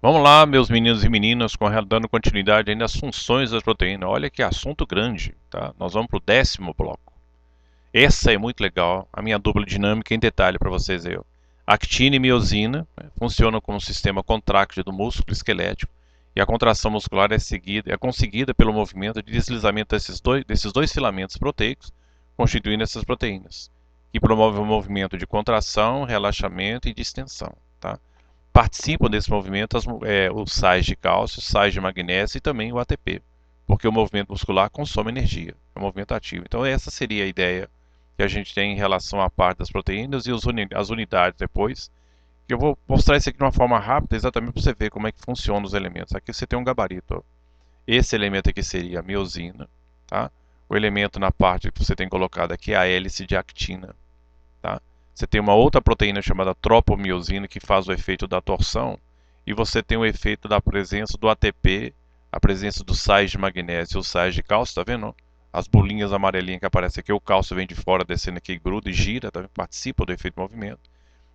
Vamos lá, meus meninos e meninas, dando continuidade ainda às funções das proteínas. Olha que assunto grande, tá? Nós vamos para o 10º bloco. Essa é muito legal, a minha dupla dinâmica em detalhe para vocês aí. Ó. Actina e miosina, né, funcionam como um sistema contráctil do músculo esquelético e a contração muscular é conseguida pelo movimento de deslizamento desses dois filamentos proteicos, constituindo essas proteínas, que promove o movimento de contração, relaxamento e distensão. Tá? Participam desse movimento os sais de cálcio, sais de magnésio e também o ATP, porque o movimento muscular consome energia, é um movimento ativo. Então essa seria a ideia que a gente tem em relação à parte das proteínas e as unidades depois. Eu vou mostrar isso aqui de uma forma rápida, exatamente para você ver como é que funcionam os elementos. Aqui você tem um gabarito. Ó. Esse elemento aqui seria a miosina, tá? O elemento na parte que você tem colocado aqui é a hélice de actina, tá? Você tem uma outra proteína chamada tropomiosina que faz o efeito da torção e você tem o efeito da presença do ATP, a presença dos sais de magnésio e os sais de cálcio, tá vendo? As bolinhas amarelinhas que aparecem aqui, o cálcio vem de fora descendo aqui, gruda e gira, tá? Participa do efeito de movimento.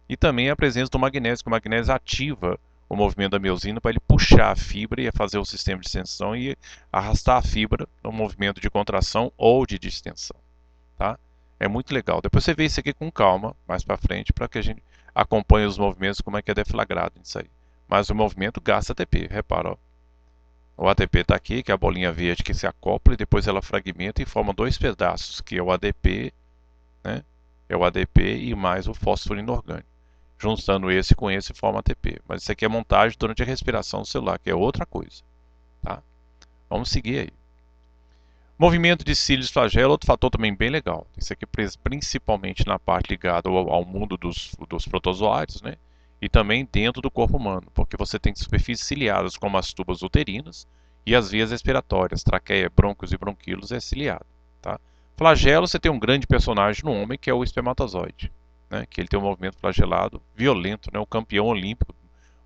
E também a presença do magnésio, que o magnésio ativa o movimento da miosina para ele puxar a fibra e fazer o sistema de extensão e arrastar a fibra no movimento de contração ou de distensão, tá? É muito legal. Depois você vê isso aqui com calma, mais para frente, para que a gente acompanhe os movimentos, como é que é deflagrado isso aí. Mas o movimento gasta ATP, repara, ó. O ATP está aqui, que é a bolinha verde que se acopla e depois ela fragmenta e forma dois pedaços, que é o ADP, né? É o ADP e mais o fósforo inorgânico. Juntando esse com esse forma ATP. Mas isso aqui é montagem durante a respiração celular, que é outra coisa, tá? Vamos seguir aí. Movimento de cílios flagelo, outro fator também bem legal. Isso aqui principalmente na parte ligada ao mundo dos protozoários, né? E também dentro do corpo humano, porque você tem superfícies ciliadas como as tubas uterinas e as vias respiratórias, traqueia, brônquios e bronquíolos é ciliado, tá? Flagelo, você tem um grande personagem no homem que é o espermatozoide, né? Que ele tem um movimento flagelado violento, né? O campeão olímpico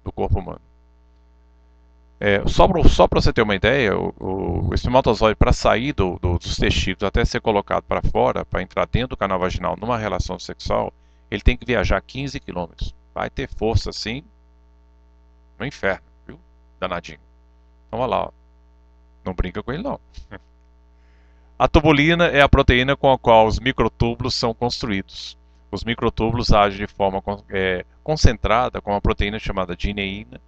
do corpo humano. Só para você ter uma ideia, o espermatozoide, para sair dos testículos até ser colocado para fora, para entrar dentro do canal vaginal numa relação sexual, ele tem que viajar 15 quilômetros. Vai ter força assim no inferno, viu? Danadinho. Então olha lá, ó. Não brinca com ele não. A tubulina é a proteína com a qual os microtúbulos são construídos. Os microtúbulos agem de forma concentrada com uma proteína chamada dineína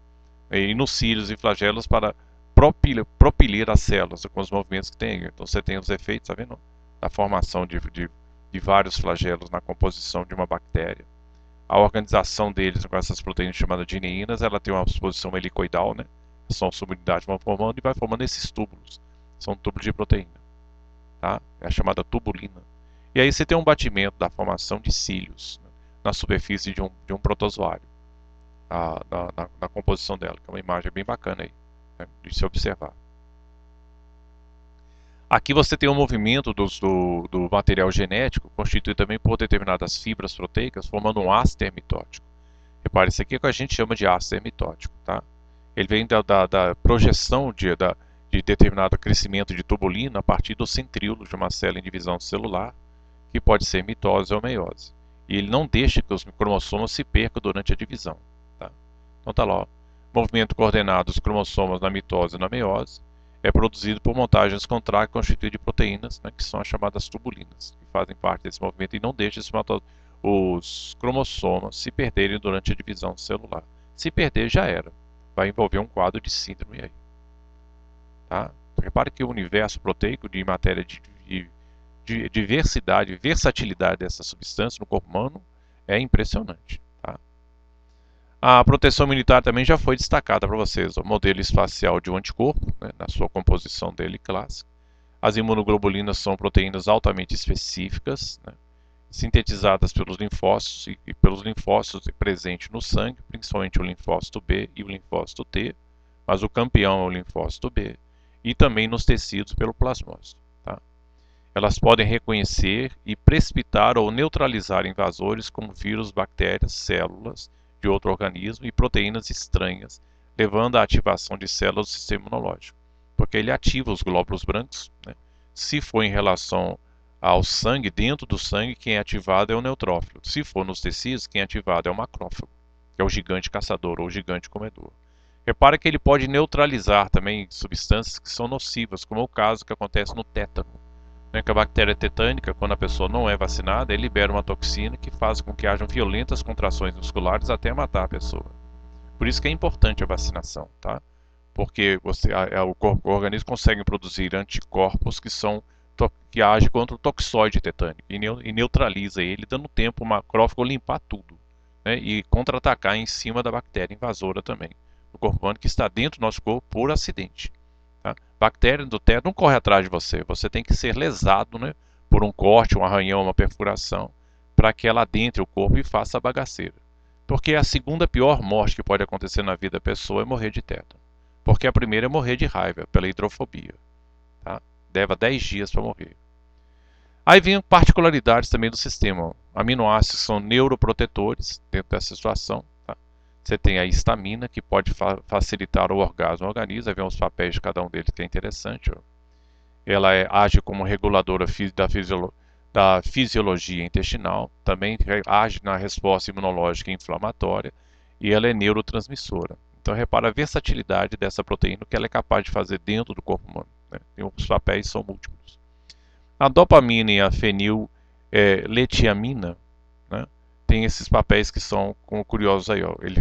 e nos cílios e flagelos para propilir as células com os movimentos que tem. Então você tem os efeitos, tá vendo? Da formação de vários flagelos na composição de uma bactéria. A organização deles com essas proteínas chamadas dineínas, ela tem uma disposição helicoidal, né? São subunidades vão formando e vai formando esses túbulos. São túbulos de proteína, tá? É a chamada tubulina. E aí você tem um batimento da formação de cílios, né, na superfície de um protozoário na composição dela, que é uma imagem bem bacana aí, né, de se observar. Aqui você tem o movimento do material genético, constituído também por determinadas fibras proteicas, formando um ácido mitótico. Repare, isso aqui é o que a gente chama de ácido mitótico, tá? Ele vem da projeção de determinado crescimento de tubulina a partir do centríolo de uma célula em divisão celular, que pode ser mitose ou meiose. E ele não deixa que os cromossomos se percam durante a divisão. Tá? Então tá lá, ó. Movimento coordenado dos cromossomos na mitose e na meiose é produzido por montagens contrárias constituídas de proteínas, né, que são as chamadas tubulinas, que fazem parte desse movimento e não deixam os cromossomas se perderem durante a divisão celular. Se perder, já era. Vai envolver um quadro de síndrome aí. Tá? Repare que o universo proteico de matéria de diversidade, versatilidade dessa substância no corpo humano é impressionante. Tá? A proteção imunitária também já foi destacada para vocês. O modelo espacial de um anticorpo, né, na sua composição dele clássica. As imunoglobulinas são proteínas altamente específicas, né, sintetizadas pelos linfócitos e pelos linfócitos presentes no sangue, principalmente o linfócito B e o linfócito T, mas o campeão é o linfócito B, e também nos tecidos pelo plasmócito. Tá? Elas podem reconhecer e precipitar ou neutralizar invasores como vírus, bactérias, células de outro organismo e proteínas estranhas, levando à ativação de células do sistema imunológico, porque ele ativa os glóbulos brancos, né? Se for em relação ao sangue, dentro do sangue, quem é ativado é o neutrófilo. Se for nos tecidos, quem é ativado é o macrófago, que é o gigante caçador ou o gigante comedor. Repara que ele pode neutralizar também substâncias que são nocivas, como é o caso que acontece no tétano. Né, que a bactéria tetânica, quando a pessoa não é vacinada, ele libera uma toxina que faz com que hajam violentas contrações musculares até matar a pessoa. Por isso que é importante a vacinação, tá? Porque o organismo consegue produzir anticorpos que agem contra o toxoide tetânico e neutraliza ele, dando tempo ao macrófago limpar tudo, né, e contra-atacar em cima da bactéria invasora também, do corpo humano que está dentro do nosso corpo por acidente. Tá? Bactéria do teto não corre atrás de você, você tem que ser lesado, né, por um corte, um arranhão, uma perfuração, para que ela adentre o corpo e faça a bagaceira. Porque a segunda pior morte que pode acontecer na vida da pessoa é morrer de tétano. Porque a primeira é morrer de raiva, pela hidrofobia. Tá? Leva 10 dias para morrer. Aí vem particularidades também do sistema. Aminoácidos são neuroprotetores dentro dessa situação. Tá? Você tem a histamina, que pode facilitar o orgasmo no organismo. Aí vem os papéis de cada um deles, que é interessante. Ó. Ela age como reguladora da fisiologia intestinal, também age na resposta imunológica e inflamatória, e ela é neurotransmissora. Então, repara a versatilidade dessa proteína, que ela é capaz de fazer dentro do corpo humano. Né? Os papéis são múltiplos. A dopamina e a feniletiamina, né, tem esses papéis que são curiosos aí. Ó. Ele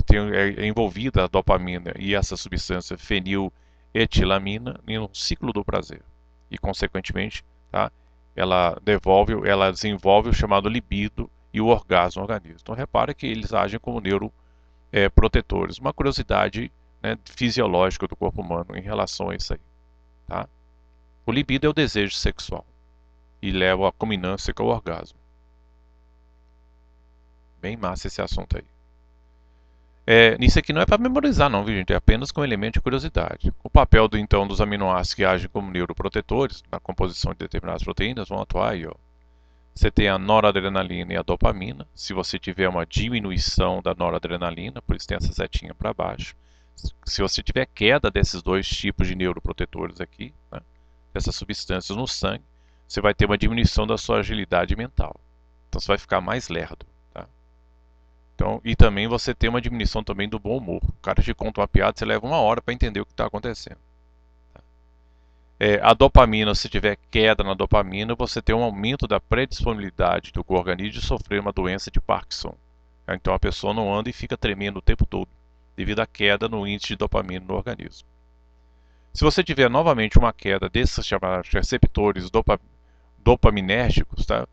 é envolvida a dopamina e essa substância feniletilamina em um ciclo do prazer. E, consequentemente, tá, ela desenvolve o chamado libido e o orgasmo no organismo. Então, repara que eles agem como neuroprotetores. Uma curiosidade, né, fisiológica do corpo humano em relação a isso aí. Tá? O libido é o desejo sexual e leva à culminância que é o orgasmo. Bem massa esse assunto aí. Nisso aqui não é para memorizar não, viu gente? É apenas com elemento de curiosidade. O papel então dos aminoácidos que agem como neuroprotetores na composição de determinadas proteínas vão atuar aí, ó. Você tem a noradrenalina e a dopamina. Se você tiver uma diminuição da noradrenalina, por isso tem essa setinha para baixo. Se você tiver queda desses dois tipos de neuroprotetores aqui, né, dessas substâncias no sangue, você vai ter uma diminuição da sua agilidade mental. Então você vai ficar mais lerdo. Tá? Então, e também você tem uma diminuição também do bom humor. O cara te conta uma piada, você leva uma hora para entender o que está acontecendo. Tá? A dopamina, se tiver queda na dopamina, você tem um aumento da predisponibilidade do organismo de sofrer uma doença de Parkinson. Então a pessoa não anda e fica tremendo o tempo todo, devido à queda no índice de dopamina no organismo. Se você tiver novamente uma queda desses chamados receptores dopaminérgicos, tá?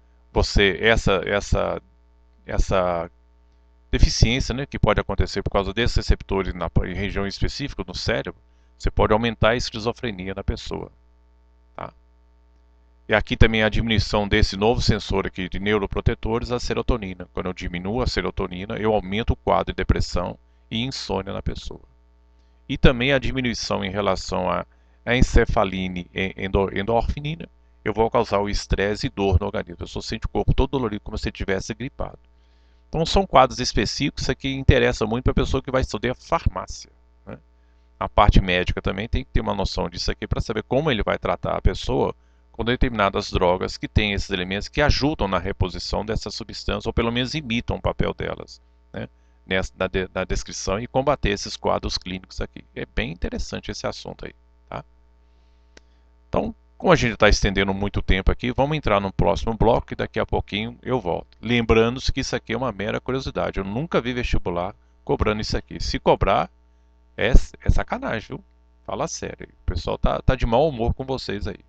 Essa deficiência, né, que pode acontecer por causa desses receptores em região específica no cérebro, você pode aumentar a esquizofrenia na pessoa. Tá? E aqui também a diminuição desse novo sensor aqui de neuroprotetores, a serotonina. Quando eu diminuo a serotonina, eu aumento o quadro de depressão e insônia na pessoa. E também a diminuição em relação à encefalina e endorfina, eu vou causar o estresse e dor no organismo. A pessoa sente o corpo todo dolorido, como se estivesse gripado. Então são quadros específicos, isso aqui interessa muito para a pessoa que vai estudar farmácia. Né? A parte médica também tem que ter uma noção disso aqui para saber como ele vai tratar a pessoa com determinadas drogas que têm esses elementos que ajudam na reposição dessas substâncias, ou pelo menos imitam o papel delas, né? Na descrição e combater esses quadros clínicos aqui. É bem interessante esse assunto aí. Tá? Então, como a gente está estendendo muito tempo aqui, vamos entrar no próximo bloco e daqui a pouquinho eu volto. Lembrando-se que isso aqui é uma mera curiosidade. Eu nunca vi vestibular cobrando isso aqui. Se cobrar, é sacanagem, viu? Fala sério. O pessoal tá de mau humor com vocês aí.